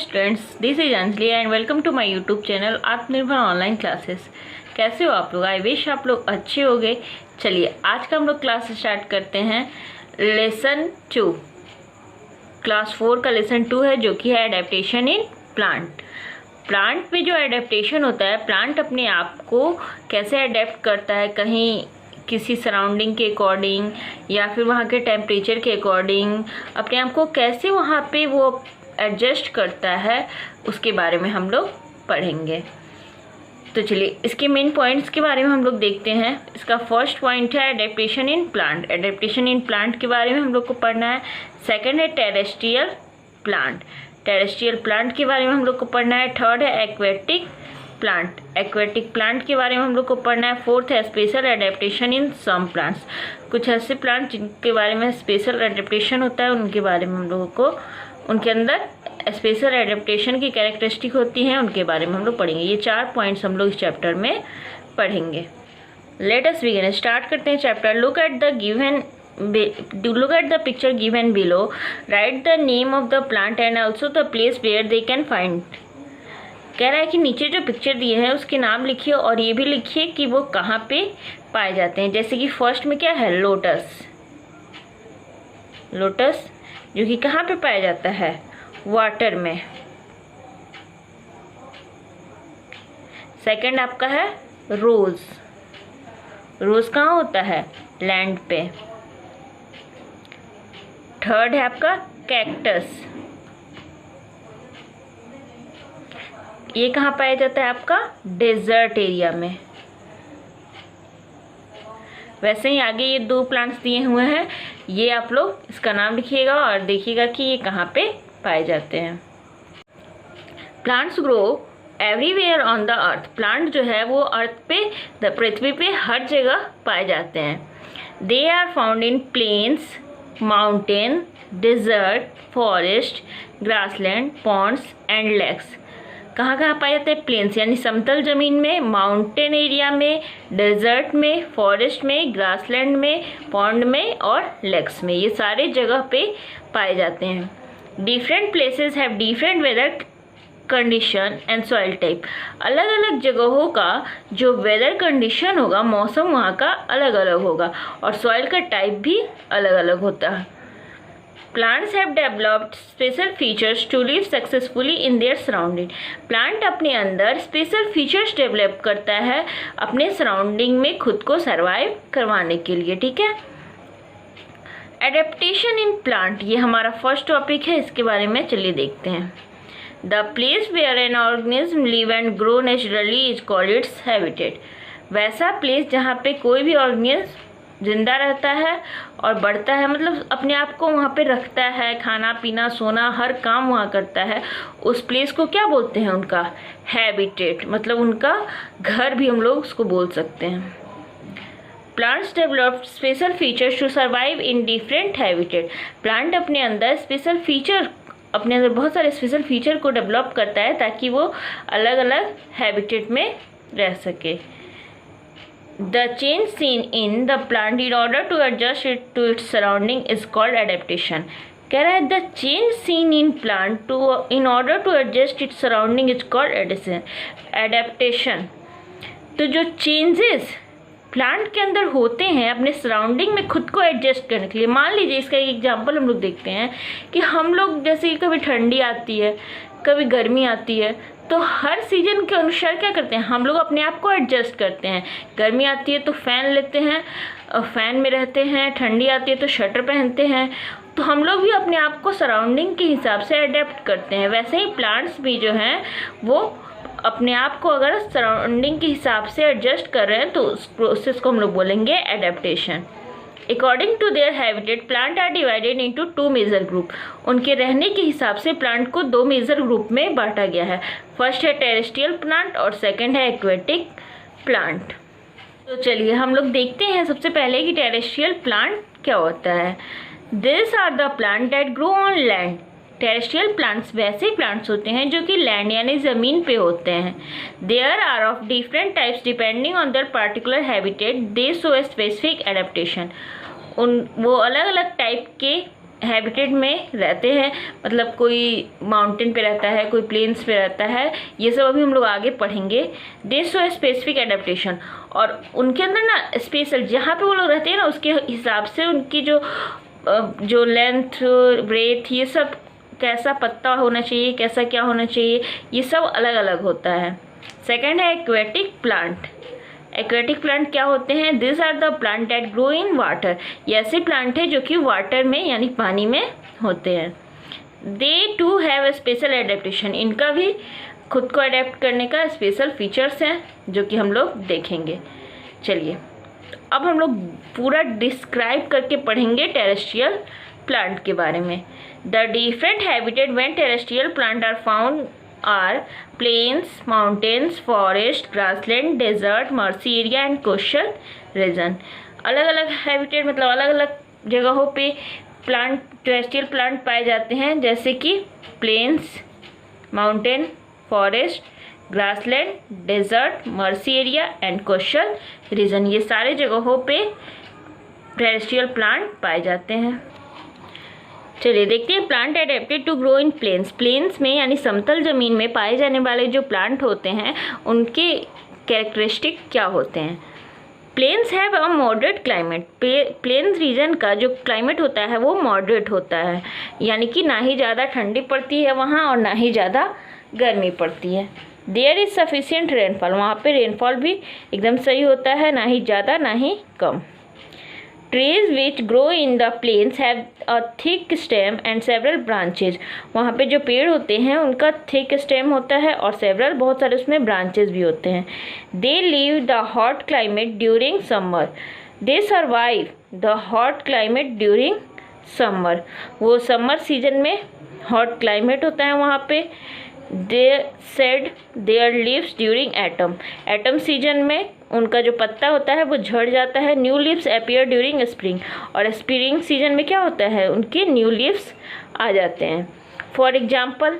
Students, this is Anjali and welcome to my YouTube channel आत्मनिर्भर online classes. कैसे हो आप लोग? आई विश आप लोग अच्छे होंगे। चलिए आज का हम लोग क्लास स्टार्ट करते हैं। लेसन 2 क्लास 4 का लेसन 2 है, जो कि है एडेप्टेशन इन प्लांट। प्लांट में जो एडेप्टेशन होता है, प्लांट अपने आप को कैसे अडेप्ट करता है, कहीं किसी सराउंडिंग के अकॉर्डिंग या फिर वहाँ के टेम्परेचर के अकॉर्डिंग अपने आप को कैसे वहाँ पे वो एडजस्ट करता है, उसके बारे में हम लोग पढ़ेंगे। तो चलिए इसके मेन पॉइंट्स के बारे में हम लोग देखते हैं। इसका फर्स्ट पॉइंट है adaptation in plant. Adaptation in plant के बारे में हम लोग को पढ़ना है। सेकंड है टेरेस्ट्रियल प्लांट। टेरेस्ट्रियल प्लांट के बारे में हम लोग को पढ़ना है। थर्ड है एक्वेटिक प्लांट। एक्वेटिक प्लांट के बारे में हम लोग को पढ़ना है। फोर्थ है special adaptation in some plants. कुछ ऐसे प्लांट जिनके बारे में स्पेशल एडेप्टेशन होता है, उनके बारे में हम लोगों को, उनके अंदर स्पेशल एडेप्टेशन की कैरेक्टरिस्टिक होती हैं, उनके बारे में हम लोग पढ़ेंगे। ये 4 पॉइंट्स हम लोग इस चैप्टर में पढ़ेंगे। Let us begin. स्टार्ट करते हैं chapter. Look at the picture given below. Write the name of the plant and also the place where they can find. कह रहा है कि नीचे जो पिक्चर दिए हैं उसके नाम लिखिए और ये भी लिखिए कि वो कहाँ पे पाए जाते हैं। जैसे कि फर्स्ट में क्या है, लोटस। लोटस जो कि कहाँ पे पाया जाता है, वाटर में। सेकंड आपका है रोज। रोज कहाँ होता है, लैंड पे। थर्ड है आपका कैक्टस। ये कहाँ पाया जाता है आपका, डेजर्ट एरिया में। वैसे ही आगे ये 2 प्लांट्स दिए हुए हैं, ये आप लोग इसका नाम लिखिएगा और देखिएगा कि ये कहाँ पे पाए जाते हैं। Plants grow everywhere on the earth. Plant जो है वो अर्थ पे, पृथ्वी पे हर जगह पाए जाते हैं। They are found in plains, mountain, desert, forest, grassland, ponds and lakes. कहाँ कहाँ पाए जाते हैं, प्लेन्स यानी समतल ज़मीन में, माउंटेन एरिया में, डेजर्ट में, फॉरेस्ट में, ग्रासलैंड में, पॉन्ड में और लेक्स में। ये सारे जगह पे पाए जाते हैं। Different places have different weather condition and soil type. अलग अलग जगहों का जो वेदर कंडीशन होगा, मौसम वहाँ का अलग अलग होगा और सॉइल का टाइप भी अलग अलग होता है। Plants have developed special features to live successfully in their surrounding. Plant अपने अंदर स्पेशल फीचर्स डेवलप करता है अपने सराउंडिंग में खुद को सर्वाइव करवाने के लिए। ठीक है, एडेप्टेशन इन प्लांट ये हमारा फर्स्ट टॉपिक है। इसके बारे में चलिए देखते हैं। The place where an organism live and grow naturally is called its habitat. वैसा प्लेस जहाँ पे कोई भी ऑर्गेनिज्म जिंदा रहता है और बढ़ता है, मतलब अपने आप को वहाँ पे रखता है, खाना पीना सोना हर काम वहाँ करता है, उस प्लेस को क्या बोलते हैं, उनका हैबिटेट, मतलब उनका घर भी हम लोग उसको बोल सकते हैं। Plants develop special features to survive in different habitat. Plant अपने अंदर स्पेशल फीचर, अपने अंदर बहुत सारे स्पेशल फीचर को डेवलप करता है ताकि वो अलग अलग हैबिटेट में रह सके। The change seen in the plant in order to adjust it to its surrounding is called adaptation. कह रहा है the change seen in plant to in order to adjust its surrounding is called adaptation. तो जो changes plant के अंदर होते हैं अपने सराउंडिंग में खुद को एडजस्ट करने के लिए, मान लीजिए इसका एक एग्जांपल हम लोग देखते हैं कि हम लोग जैसे कि कभी ठंडी आती है, कभी गर्मी आती है, तो हर सीजन के अनुसार क्या करते हैं, हम लोग अपने आप को एडजस्ट करते हैं। गर्मी आती है तो फ़ैन लेते हैं, फ़ैन में रहते हैं, ठंडी आती है तो स्वेटर पहनते हैं। तो हम लोग भी अपने आप को सराउंडिंग के हिसाब से अडेप्ट करते हैं। वैसे ही प्लांट्स भी जो हैं वो अपने आप को अगर सराउंडिंग के हिसाब से एडजस्ट कर रहे हैं तो उस प्रोसेस को हम लोग बोलेंगे adaptation. According to their habitat plant are divided into 2 major group. उनके रहने के हिसाब से प्लांट को 2 मेजर ग्रुप में बांटा गया है। फर्स्ट है टेरेस्ट्रियल प्लांट और सेकंड है एक्वेटिक प्लांट। तो चलिए हम लोग देखते हैं सबसे पहले कि टेरेस्ट्रियल प्लांट क्या होता है। This are the plant that grow on land. Terrestrial plants वैसे प्लांट्स होते हैं जो कि लैंड यानी ज़मीन पे होते हैं। There are of different types depending on their particular habitat they show a specific adaptation. वो अलग अलग टाइप के हैबिटेट में रहते हैं, मतलब कोई माउंटेन पे रहता है, कोई प्लेन्स पे रहता है, ये सब अभी हम लोग आगे पढ़ेंगे। दे शो स्पेसिफिक एडेप्टेशन, और उनके अंदर ना स्पेशल जहाँ पे वो लोग रहते हैं ना उसके हिसाब से उनकी जो लेंथ ब्रेथ ये सब, कैसा पत्ता होना चाहिए, कैसा क्या होना चाहिए, ये सब अलग अलग होता है। सेकंड है एक्वेटिक प्लांट। एक्वेटिक प्लांट क्या होते हैं? This are the plant that grow in water. ये ऐसे प्लांट है जो कि वाटर में यानी पानी में होते हैं। दे टू हैव स्पेशल एडेप्टेशन, इनका भी खुद को अडेप्ट करने का स्पेशल फीचर्स हैं जो कि हम लोग देखेंगे। चलिए अब हम लोग पूरा डिस्क्राइब करके पढ़ेंगे टेरेस्ट्रियल प्लांट के बारे में। The different habitat when terrestrial plant are found are plains, mountains, forest, grassland, desert, marshy area and coastal region. अलग अलग हैबिटेट मतलब अलग अलग जगहों पे प्लांट, टेरेस्ट्रियल प्लांट पाए जाते हैं, जैसे कि plains, mountain, forest, grassland, desert, marshy area and coastal region. ये सारे जगहों पे टेरेस्ट्रियल प्लांट पाए जाते हैं। चलिए देखते हैं plant adapted to grow in plains. Plains में यानी समतल ज़मीन में पाए जाने वाले जो प्लांट होते हैं उनके कैरेक्टरिस्टिक क्या होते हैं। Plains have a moderate climate. Plains region का जो क्लाइमेट होता है वो मॉडरेट होता है, यानी कि ना ही ज़्यादा ठंडी पड़ती है वहाँ और ना ही ज़्यादा गर्मी पड़ती है। देयर इज़ सफिशिएंट रेनफॉल, वहाँ पे रेनफॉल भी एकदम सही होता है, ना ही ज़्यादा ना ही कम। Trees which grow in the plains have a thick stem and several branches. वहाँ पे जो पेड़ होते हैं उनका थिक स्टेम होता है और सेवरल बहुत सारे उसमें ब्रांचेज भी होते हैं। They leave the hot climate during summer. They survive the hot climate during summer. वो समर सीजन में हॉट क्लाइमेट होता है वहाँ पे। They said their leaves during autumn. Autumn season में उनका जो पत्ता होता है वो झड़ जाता है। New leaves appear during spring, और स्प्रिंग सीजन में क्या होता है, उनके न्यू लीव्स आ जाते हैं। For example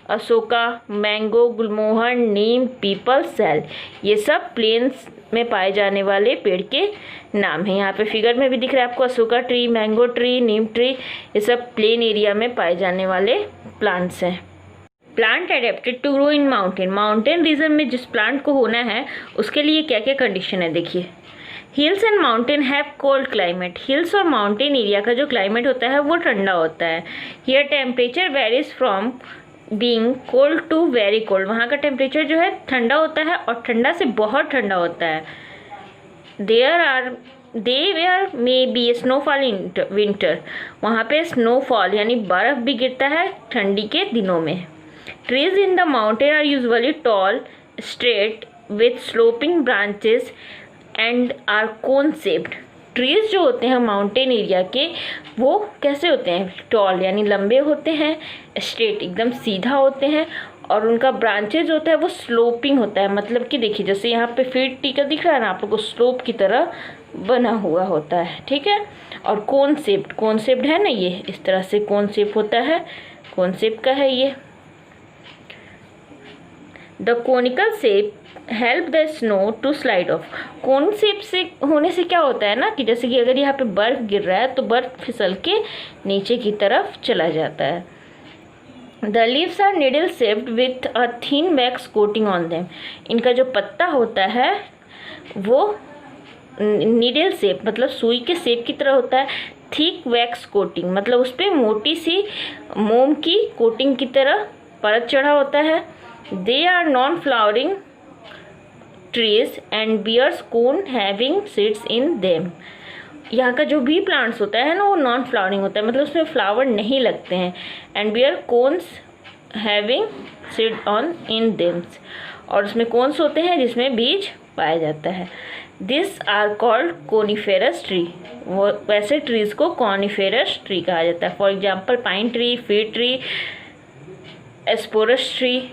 ashoka, mango, gulmohar, neem, peepal, sal, ये सब प्लेन्स में पाए जाने वाले पेड़ के नाम हैं। यहाँ पे फिगर में भी दिख रहा है आपको अशोका ट्री, मैंगो ट्री, नीम ट्री, ये सब प्लेन एरिया में पाए जाने वाले प्लांट्स हैं। Plant adapted to grow in mountain. Mountain region में जिस प्लांट को होना है उसके लिए क्या क्या कंडीशन है देखिए। Hills and mountain have cold climate. Hills और माउंटेन एरिया का जो क्लाइमेट होता है वो ठंडा होता है। Here temperature varies from being cold to very cold. वहाँ का टेम्परेचर जो है ठंडा होता है और ठंडा से बहुत ठंडा होता है। There may be snowfall in winter. वहाँ पे स्नोफॉल यानी बर्फ़ भी गिरता है ठंडी के दिनों में। Trees in the mountain are usually tall, straight, with sloping branches and are cone shaped. Trees जो होते हैं माउंटेन एरिया के वो कैसे होते हैं? टॉल यानी लंबे होते हैं, स्ट्रेट एकदम सीधा होते हैं, और उनका ब्रांचेज होता है वो स्लोपिंग होता है। मतलब कि देखिए जैसे यहाँ पे फीट टीका दिख रहा है ना आप लोग को, स्लोप की तरह बना हुआ होता है, ठीक है। और कोन शेप्ड है ना, ये इस तरह से कोन शेप होता है, कोन शेप का है ये। The conical shape help the snow to slide off. Cone shape से होने से क्या होता है ना कि जैसे कि अगर यहाँ पे बर्फ़ गिर रहा है तो बर्फ़ फिसल के नीचे की तरफ चला जाता है। The leaves are needle shaped with a thin wax coating on them. इनका जो पत्ता होता है वो नीडल शेप मतलब सुई के शेप की तरह होता है। थिक वैक्स कोटिंग मतलब उस पर मोटी सी मोम की कोटिंग की तरह परत चढ़ा होता है। They are non-flowering trees and bears cone having seeds in them. यहाँ का जो भी प्लांट्स होता है ना वो नॉन फ्लावरिंग होता है, मतलब उसमें फ्लावर नहीं लगते हैं। And bear cones having seed on in them, और उसमें कोन्स होते हैं जिसमें बीज पाया जाता है। This are called coniferous tree. वो वैसे ट्रीज़ को कॉनिफेरस ट्री कहा जाता है। For example pine tree, fir tree, spruce tree,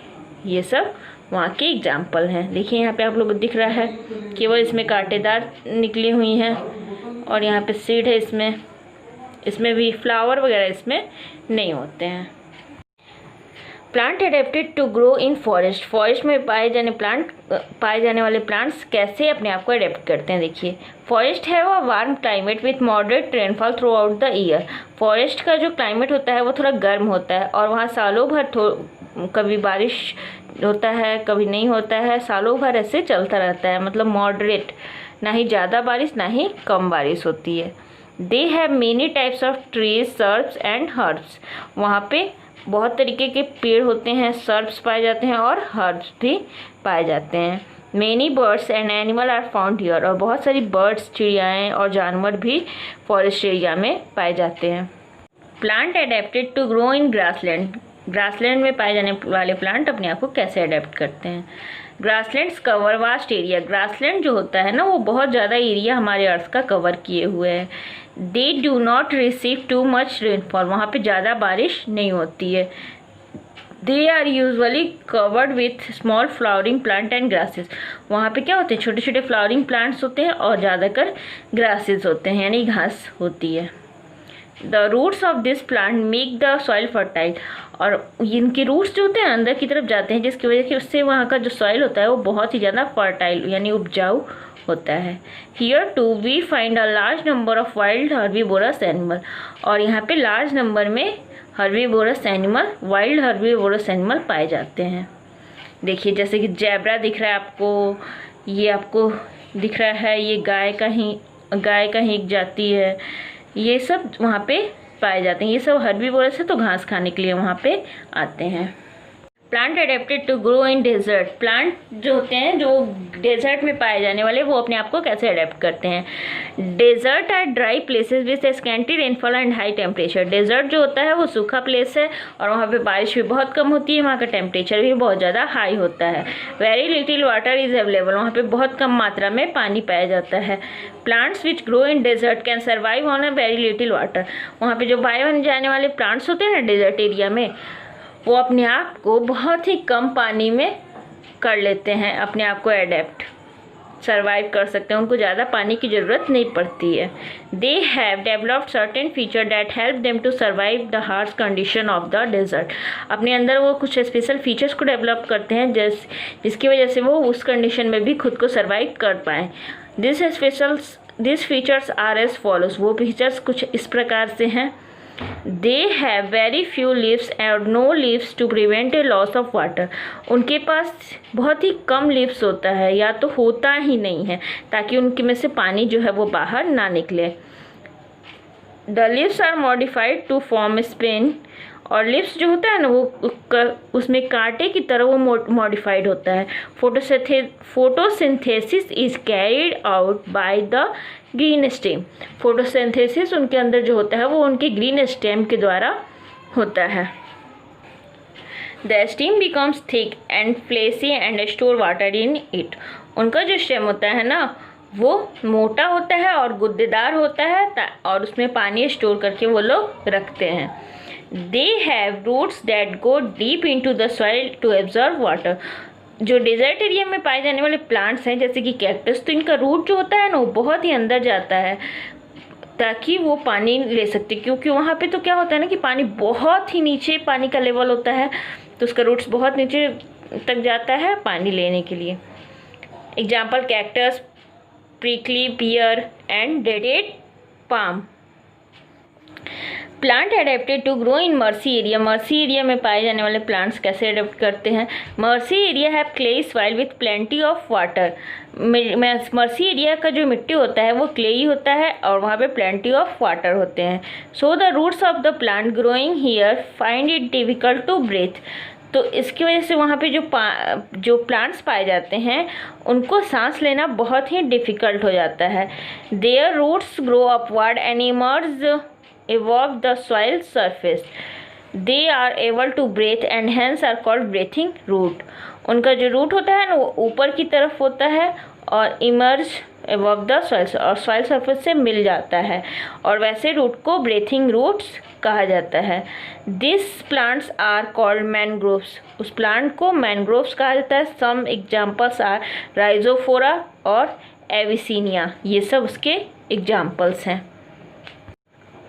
ये सब वहाँ के एग्जाम्पल हैं। देखिए यहाँ पे आप लोग दिख रहा है केवल इसमें कांटेदार निकली हुई हैं और यहाँ पे सीड है, इसमें भी फ्लावर वगैरह इसमें नहीं होते हैं। Plant adapted to grow in forest, forest में पाए जाने वाले प्लांट्स कैसे अपने आप को अडेप्ट करते हैं। देखिए, फॉरेस्ट है वो warm climate with moderate rainfall through out the year. Forest का जो क्लाइमेट होता है वो थोड़ा गर्म होता है और वहाँ सालों भर कभी बारिश होता है कभी नहीं होता है, सालों भर ऐसे चलता रहता है, मतलब मॉडरेट, ना ही ज़्यादा बारिश ना ही कम बारिश होती है। They have many types of trees, shrubs and herbs, वहाँ पे बहुत तरीके के पेड़ होते हैं, सर्ब्स पाए जाते हैं और हर्ब्स भी पाए जाते हैं। Many birds and animal are found here, और बहुत सारी बर्ड्स, चिड़ियाएँ और जानवर भी फॉरेस्ट एरिया में पाए जाते हैं। Plant adapted to grow in grassland, grassland में पाए जाने वाले प्लांट अपने आप को कैसे अडेप्ट करते हैं। Grasslands cover vast area, grassland जो होता है ना वो बहुत ज़्यादा एरिया हमारे अर्थ का कवर किए हुए है। They do not receive too much rainfall, वहाँ पे ज़्यादा बारिश नहीं होती है। They are usually covered with small flowering plant and grasses, वहाँ पे क्या होते हैं, छोटे छोटे फ्लावरिंग प्लांट्स होते हैं और ज़्यादातर ग्रासेस होते हैं, यानी घास होती है। The roots of this plant make the soil fertile, और इनके रूट्स जो होते हैं अंदर की तरफ जाते हैं, जिसकी वजह से उससे वहाँ का जो सॉइल होता है वो बहुत ही ज़्यादा फर्टाइल यानी उपजाऊ होता है। Here too we find a large number of wild herbivorous animal, और यहाँ पे लार्ज नंबर में herbivorous animal, wild herbivorous animal पाए जाते हैं। देखिए, जैसे कि जैबरा दिख रहा है आपको, ये आपको दिख रहा है, ये गाय का ही एक जाति है, ये सब वहाँ पे पाए जाते हैं। ये सब हर्बीवोरस है तो घास खाने के लिए वहाँ पे आते हैं। Plant adapted to grow in desert, plant जो होते हैं जो डेजर्ट में पाए जाने वाले वो अपने आप को कैसे अडेप्ट करते हैं। Desert are dry places with scanty rainfall and high temperature, desert जो होता है वो सूखा प्लेस है और वहाँ पे बारिश भी बहुत कम होती है, वहाँ का टेम्परेचर भी बहुत ज़्यादा हाई होता है। Very little water is available, वहाँ पे बहुत कम मात्रा में पानी पाया जाता है। Plants which grow in desert can survive on a very little water, वहाँ पे जो पाए बन जाने वाले प्लांट्स होते हैं ना डेजर्ट एरिया में, वो अपने आप को बहुत ही कम पानी में कर लेते हैं, अपने आप को एडेप्ट सर्वाइव कर सकते हैं, उनको ज़्यादा पानी की ज़रूरत नहीं पड़ती है। They have developed certain feature that help them to survive the harsh condition of the desert, अपने अंदर वो कुछ स्पेशल फीचर्स को डेवलप करते हैं जिसकी वजह से वो उस कंडीशन में भी खुद को सर्वाइव कर पाएँ। This features are as follows, वो फीचर्स कुछ इस प्रकार से हैं। They have very few leaves and no leaves to prevent a loss of water, उनके पास बहुत ही कम लीव्स होता है या तो होता ही नहीं है ताकि उनके में से पानी जो है वो बाहर ना निकले। The leaves are modified to form spine, और लिप्स जो होता है ना वो उसमें कांटे की तरह वो मॉडिफाइड होता है। Photosynthesis is carried out by the green stem, photosynthesis उनके अंदर जो होता है वो उनके ग्रीन स्टेम के द्वारा होता है। The stem becomes thick and fleshy and store water in it, उनका जो स्टेम होता है ना वो मोटा होता है और गुद्देदार होता है और उसमें पानी स्टोर करके वो लोग रखते हैं। They have roots that go deep into the soil to absorb water, जो डेजर्ट एरिया में पाए जाने वाले प्लांट्स हैं जैसे कि कैक्टस, तो इनका रूट जो होता है ना वो बहुत ही अंदर जाता है ताकि वो पानी ले सकते, क्योंकि वहाँ पे तो क्या होता है ना कि पानी बहुत ही नीचे पानी का लेवल होता है तो उसका रूट्स बहुत नीचे तक जाता है पानी लेने के लिए। Example cactus, prickly pear and date palm. Plant adapted to grow in marshy area, marshy area में पाए जाने वाले प्लांट्स कैसे एडेप्ट करते हैं। Marshy area have clayey soil with plenty of water, marshy area का जो मिट्टी होता है वो क्लेई होता है और वहाँ पे प्लेंटी ऑफ वाटर होते हैं। So the roots of the plant growing here find it difficult to breathe, तो इसकी वजह से वहाँ पे जो प्लांट्स पाए जाते हैं उनको सांस लेना बहुत ही डिफ़िकल्ट हो जाता है। Their roots grow upward and emerge above the soil surface, they are able to breathe and hence are called breathing root, उनका जो रूट होता है ना वो ऊपर की तरफ होता है और इमर्ज above the soil और soil surface से मिल जाता है और वैसे रूट को breathing roots कहा जाता है। These plants are called mangroves, उस प्लांट को मैनग्रोव्स कहा जाता है। Some examples are rhizophora और एविसीनिया, ये सब उसके एग्जाम्पल्स हैं।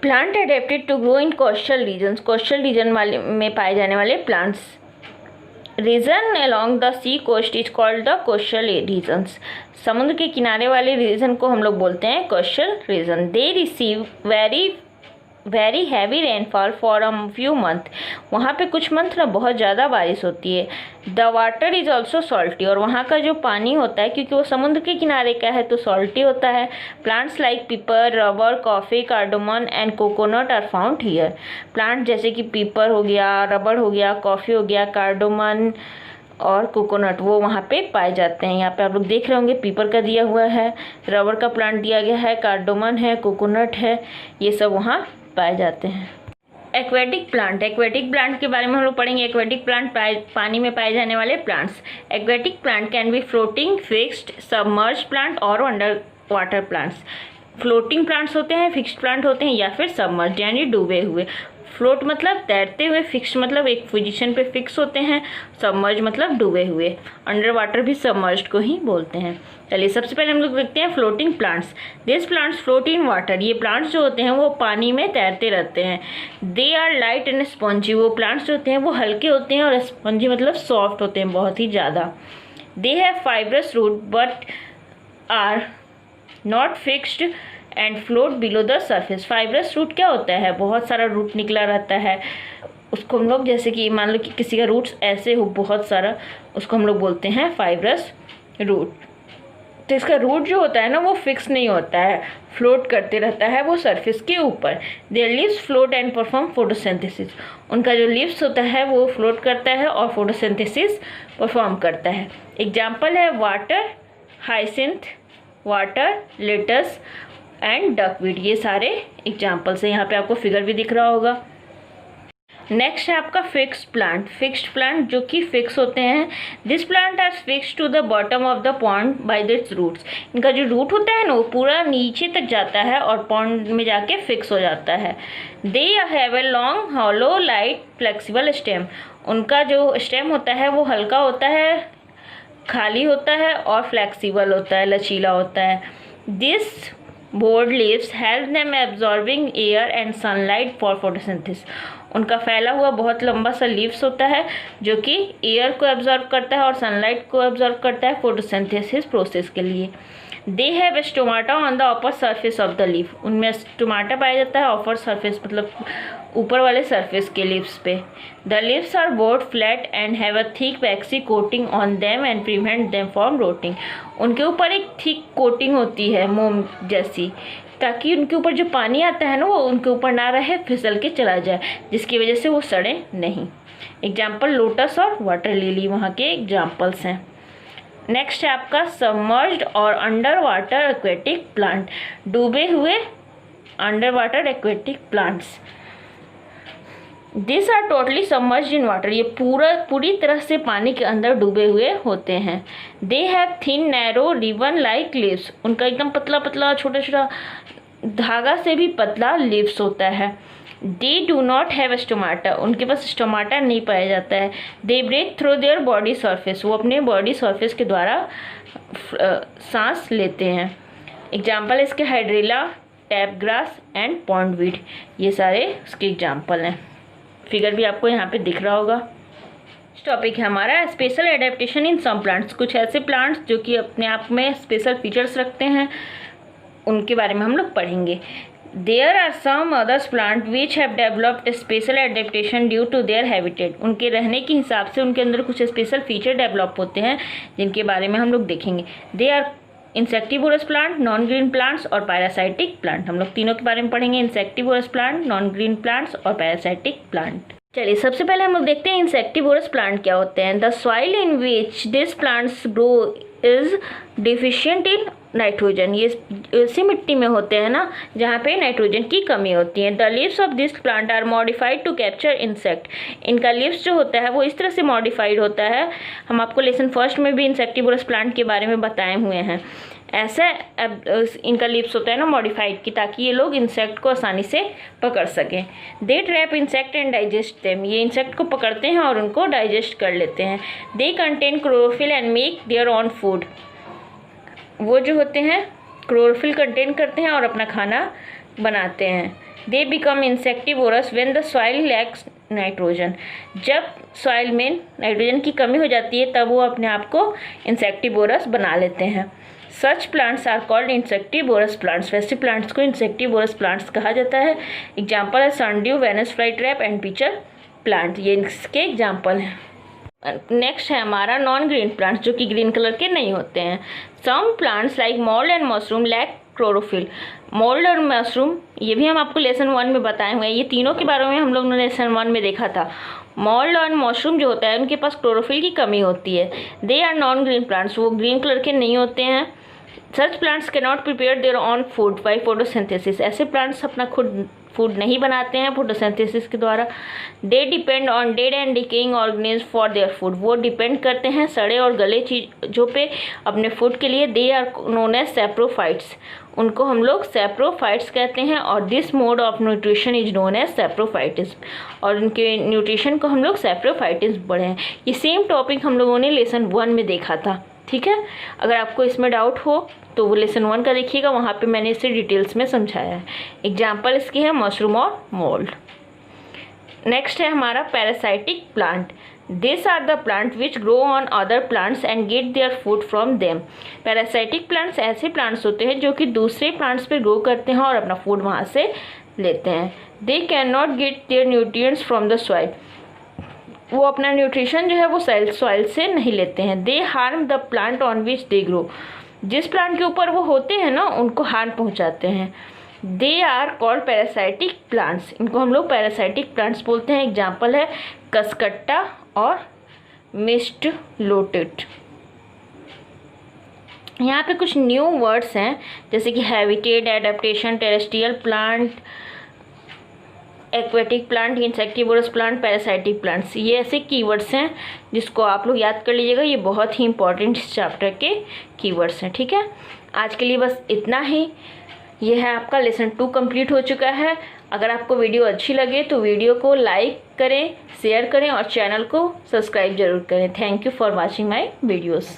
Plant adapted to grow in coastal regions, coastal region वाले में पाए जाने वाले plants region along the sea coast is called the coastal regions. समुद्र के किनारे वाले रीजन को हम लोग बोलते हैं coastal region. They receive very heavy rainfall for a few month. वहाँ पे कुछ मंथ ना बहुत ज़्यादा बारिश होती है। The water is also salty, और वहाँ का जो पानी होता है क्योंकि वो समुद्र के किनारे का है तो सॉल्टी होता है। Plants like pepper, rubber, coffee, cardamom and coconut are found here. Plant जैसे कि पीपर हो गया, रबर हो गया, कॉफ़ी हो गया, कार्डोमन और कोकोनट वो वहाँ पे पाए जाते हैं। यहाँ पे आप लोग देख रहे होंगे पीपर का दिया हुआ है, रबर का प्लांट दिया गया है, कार्डोमन है, कोकोनट है, ये सब वहाँ पाए जाते हैं। एक्वेटिक प्लांट के बारे में हम लोग पढ़ेंगे। एक्वेटिक प्लांट पानी में पाए जाने वाले plants. Aquatic plant can be floating, fixed, submerge plant और under water plants. Floating plants होते हैं, फिक्स्ड प्लांट होते हैं या फिर सबमर्ज यानी डूबे हुए। फ्लोट मतलब तैरते हुए, फिक्स्ड मतलब एक पोजीशन पे फिक्स होते हैं, सबमर्ज मतलब डूबे हुए। अंडर वाटर भी सबमर्ज्ड को ही बोलते हैं। चलिए सबसे पहले हम लोग देखते हैं floating plants. This plants float in water. ये प्लांट्स जो होते हैं वो पानी में तैरते रहते हैं। They are light and spongy. वो प्लांट्स जो होते हैं वो हल्के होते हैं और स्पॉन्जी मतलब सॉफ्ट होते हैं बहुत ही ज़्यादा। They have fibrous root but are not fixed and float below the surface. Fibrous root क्या होता है? बहुत सारा रूट निकला रहता है, उसको हम लोग जैसे कि मान लो कि किसी का रूट्स ऐसे हो बहुत सारा, उसको हम लोग बोलते हैं फाइब्रस रूट। तो इसका रूट जो होता है ना वो फिक्स नहीं होता है, फ्लोट करते रहता है वो सरफेस के ऊपर। There leaves float and perform photosynthesis. उनका जो लीव्स होता है वो फ्लोट करता है और फोटोसिंथेसिस परफॉर्म करता है। एग्जाम्पल है water hyacinth, water lettuce and duckweed. ये सारे एग्जाम्पल्स हैं। यहाँ पे आपको फिगर भी दिख रहा होगा। नेक्स्ट है आपका फिक्स्ड प्लांट जो कि फिक्स होते हैं। This plant are fix to the bottom of the pond by its roots. इनका जो रूट होता है ना वो पूरा नीचे तक जाता है और पॉन्ड में जाके फिक्स हो जाता है। They have a long hollow light flexible stem. उनका जो स्टेम होता है वो हल्का होता है, खाली होता है और फ्लेक्सिबल होता है, लचीला होता है। This board leaves help them absorbing air and sunlight for photosynthesis. उनका फैला हुआ बहुत लंबा सा लीव्स होता है जो कि एयर को एब्जॉर्ब करता है और सनलाइट को एब्जॉर्ब करता है फोटोसिंथेसिस प्रोसेस के लिए। They have stomata on the upper surface of the leaf. उनमें स्टोमाटा पाया जाता है अपर सरफेस मतलब ऊपर वाले सरफेस के लीव्स पे। The leaves are both flat and have a thick waxy coating on them and prevent them from rotting. उनके ऊपर एक थिक कोटिंग होती है मोम जैसी, ताकि उनके ऊपर जो पानी आता है ना वो उनके ऊपर ना रहे, फिसल के चला जाए, जिसकी वजह से वो सड़े नहीं। एग्जाम्पल लोटस और वाटर लिली वहाँ के एग्जाम्पल्स हैं। नेक्स्ट है आपका सबमर्ज्ड और अंडर वाटर एक्वेटिक प्लांट। डूबे हुए under water aquatic plants. This are totally submerged in water. ये पूरी तरह से पानी के अंदर डूबे हुए होते हैं। They have thin narrow ribbon like leaves. उनका एकदम पतला पतला छोटा छोटा धागा से भी पतला लीव्स होता है। They do not have stomata. उनके पास स्टोमाटा नहीं पाया जाता है। They breathe through their body surface. वो अपने बॉडी सरफेस के द्वारा सांस लेते हैं। एग्जाम्पल इसके हाइड्रेला, टैप ग्रास एंड पॉन्डवीड, ये सारे उसके एग्जाम्पल हैं। फिगर भी आपको यहाँ पे दिख रहा होगा। टॉपिक है हमारा special adaptation in some plants. कुछ ऐसे प्लांट्स जो कि अपने आप में स्पेशल फीचर्स रखते हैं, उनके बारे में हम लोग पढ़ेंगे। There are some others plant which have developed special adaptation due to their habitat. उनके रहने के हिसाब से उनके अंदर कुछ स्पेशल फीचर डेवलप होते हैं जिनके बारे में हम लोग देखेंगे। They are insectivorous plant, non green plants और पैरासाइटिक प्लांट। हम लोग तीनों के बारे में पढ़ेंगे, insectivorous plant, non green plants और पैरासाइटिक प्लांट। चलिए सबसे पहले हम लोग देखते हैं इंसेक्टिवोरस प्लांट क्या होते हैं। The soil in which this plants grow is deficient in nitrogen. ये ऐसी मिट्टी में होते हैं ना जहाँ पे नाइट्रोजन की कमी होती है। The leaves of this plant are modified to capture insect. इनका लीव्स जो होता है वो इस तरह से मॉडिफाइड होता है, हम आपको लेसन फर्स्ट में भी इंसेक्टिवोरस प्लांट के बारे में बताए हुए हैं। ऐसा इनका लीव्स होता है ना मॉडिफाइड की, ताकि ये लोग इंसेक्ट को आसानी से पकड़ सकें। They trap insect and digest them. ये इंसेक्ट को पकड़ते हैं और उनको डाइजेस्ट कर लेते हैं। They contain chlorophyll and make their own food. वो जो होते हैं क्लोरोफिल कंटेन करते हैं और अपना खाना बनाते हैं। They become insectivorous when the soil lakhs nitrogen. जब सॉइल में नाइट्रोजन की कमी हो जाती है तब वो अपने आप को इंसेक्टिवोरस बना लेते हैं। Such plants are called insectivorous plants. वैसे प्लांट्स को इंसेक्टिवोरस प्लांट्स कहा जाता है। एग्जाम्पल है sundew, Venus fly trap and pitcher plant, ये इसके एग्जाम्पल हैं। नेक्स्ट है हमारा नॉन ग्रीन प्लांट्स, जो कि ग्रीन कलर के नहीं होते हैं। Some plants like mould and mushroom lack chlorophyll. Mould और मशरूम ये भी हम आपको लेसन 1 में बताए हुए हैं। ये तीनों के बारे में हम लोग ने लेसन 1 में देखा था। मोल्ड और मशरूम जो होता है उनके पास क्लोरोफिल की कमी होती है। They are non green plants, वो ग्रीन कलर के नहीं होते हैं। Such plants can not prepare their own food by photosynthesis. ऐसे प्लांट्स अपना खुद फूड नहीं बनाते हैं फोटोसिंथेसिस के द्वारा। They depend on dead and decaying organism for their food. वो डिपेंड करते हैं सड़े और गले चीज़ों पे अपने फूड के लिए। They are known as saprophytes, उनको हम लोग सैप्रोफाइट्स कहते हैं। और this mode of nutrition is known as saprophytism, और उनके न्यूट्रिशन को हम लोग सैप्रोफाइटिज्म पढ़े हैं। ये सेम टॉपिक हम लोगों ने लेसन 1 में देखा था, ठीक है। अगर आपको इसमें डाउट हो तो वो लेसन 1 का देखिएगा, वहाँ पे मैंने इसे डिटेल्स में समझाया है। एग्जाम्पल इसकी है मशरूम और मोल्ड। नेक्स्ट है हमारा parasitic plant. This are the plant which grow on other plants and get their food from them. Parasitic plants ऐसे प्लांट्स होते हैं जो कि दूसरे प्लांट्स पे ग्रो करते हैं और अपना फूड वहाँ से लेते हैं। They can not get their nutrients from the soil. वो अपना न्यूट्रिशन जो है वो सॉइल से नहीं लेते हैं। They harm the plant on which they grow. जिस प्लांट के ऊपर वो होते हैं ना उनको हार्म पहुंचाते हैं। They are called parasitic plants, इनको हम लोग पैरासाइटिक प्लांट्स बोलते हैं। एग्जाम्पल है कसकट्टा और मिस्ट लोटेट। यहाँ पे कुछ न्यू वर्ड्स हैं जैसे कि habitat, adaptation, terrestrial plant, aquatic plant, insectivorous plant, parasitic plants. ये ऐसे कीवर्ड्स हैं जिसको आप लोग याद कर लीजिएगा। ये बहुत ही इंपॉर्टेंट इस चैप्टर के कीवर्ड्स हैं, ठीक है। आज के लिए बस इतना ही। ये है आपका लेसन 2 कंप्लीट हो चुका है। अगर आपको वीडियो अच्छी लगे तो वीडियो को लाइक करें, शेयर करें और चैनल को सब्सक्राइब जरूर करें। Thank you for watching my videos.